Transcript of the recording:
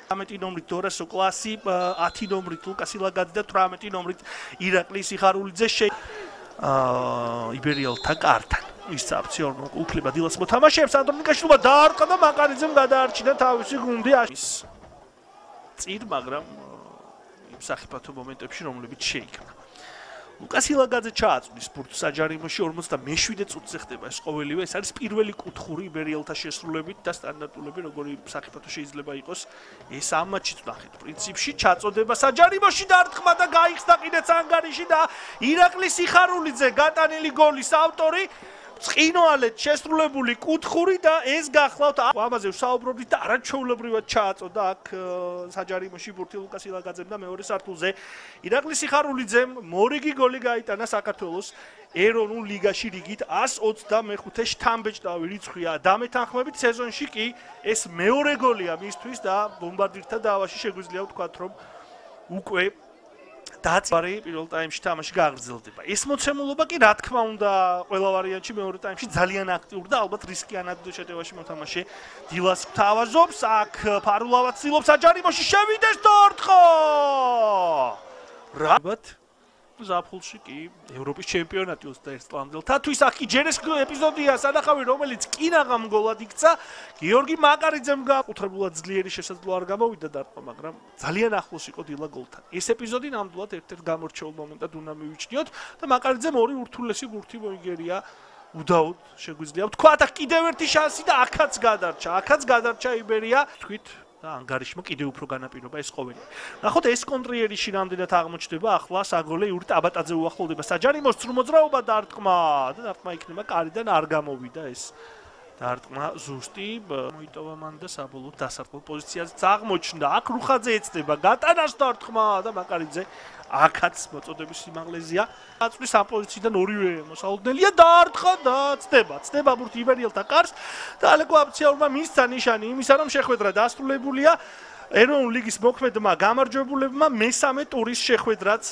18 ნომრით დორასო კლასი, 10 ნომრით ლუკას ილაგაძე და 18 ნომრით ირაკლი სიხარულიძე იბერიელთა კართან. ის აფციონ უფლება დილას მოთამაშეებს ანდრონიკაშვილმა დაარტყა და მაკარიძემ გადაარჩინა თავისი გუნდი წინ, მაგრამ იმ სახიფათო მომენტებში რომლებიც შეიქმნა. ლუკას ილაგაძე ჩააწვდის ბურთს საჯარიმოში 57 წუთზე ხდება ეს ყოველივე. ეს არის პირველი კუთხური იბერიელთა შესრულებით და სტანდარტულები როგორი სახიფათო შეიძლება იყოს. ეს ამ მატჩით ვნახეთ. პრინციპში ჩაწოდება საჯარიმოში დარტყმა და გაიხსნა კიდეც ანგარიში და ირაკლი სიხარულიძე გატანილი გოლის ავტორი. წინვალეთ შესრულებული კუთხური და ეს გახლავთ ამაზე ვსაუბრობთ და არაჩვეულებრივად ჩააწოდა აქ საჯარიმოში ბურთი ლუკას ილაგაძემ და მეორე სართულზე ირაკლი სიხარულიძემ მორიგი გოლი გაიტანა საქართველოს ეროვნულ ლიგაში რიგით 125 შთამბეჭდავი რიცხვია დამეთანხმებით სეზონში კი ეს მეორე გოლია მისთვის და ბომბარდირთა დავაში შეგვიძლია ვთქვათ რომ უკვე დაწყარი პირველ ტაიმში თამაში გაგრძელდება. ეს მოცემულობა კი რა თქმა უნდა ყველა ვარიანტში მეორე ტაიმში ძალიან აქტიური და ალბათ რისკიანად შეტევაში მოთამაშე დილას გთავაზობს. აქ ფარულავად ცდილობს საჯარიმოში შევიდეს და ორთხო. რაბათ ზაფხულში კი ევროპის ჩემპიონატი 21 წლამდელთათვის აქ კი ჯერ ეს ეპიზოდია სანახავი რომელიც კინაღამ გოლად იქცა. გიორგი მაკარიძემ გაკუთრებულად ძლიერი შესაძლო არ გამოვიდა დარტყმა, მაგრამ ძალიან ახლოს იყო დილა გოლთან. ეს ეპიზოდი ნამდვილად ერთ-ერთ გამორჩეულ მომენტად უნდა მივიჩნიოთ და მაკარიძემ ორი ურთულესი ბურთი მოიგერია. უდაოდ შეგვიძლია ვთქვათ აქ კიდევ ერთი შანსი და აქაც გადარჩა იბერია. თქვით და ანგარიშმა კიდევ უფრო განაპირობა ეს ყოველი. ნახოთ ეს კონტრიერიში რამდენად აღმოჩნდება ახლა საგოლე იური ტაბატაძე უახლოვდება საჯარიმოს ცრუმოძრაობა დარტყმა და დარტყმა იქნება კარიდან არ გამოვიდა ეს დარტყმა ზუსტი მოიტოვა მან და საბოლოოდ დასარტყმელ პოზიციაზეც აღმოჩნდა. აქ რუხაძე ეცდება გატანას დარტყმა და მაკარიძე აქაც მოწოდების სიმაღლეზეა. აწვის ამ პოზიციიდან ორივე მოსალოდნელია დარტყა და ცდება ბურთი იბერიელთა კარს და ალეკო აფციაურმა მისცა ნიშანი იმისა რომ შეხვედრა დასრულებულია. ეროვნული ლიგის მოქმედმა გამარჯვებულებმა მესამე ტურის შეხვედრაც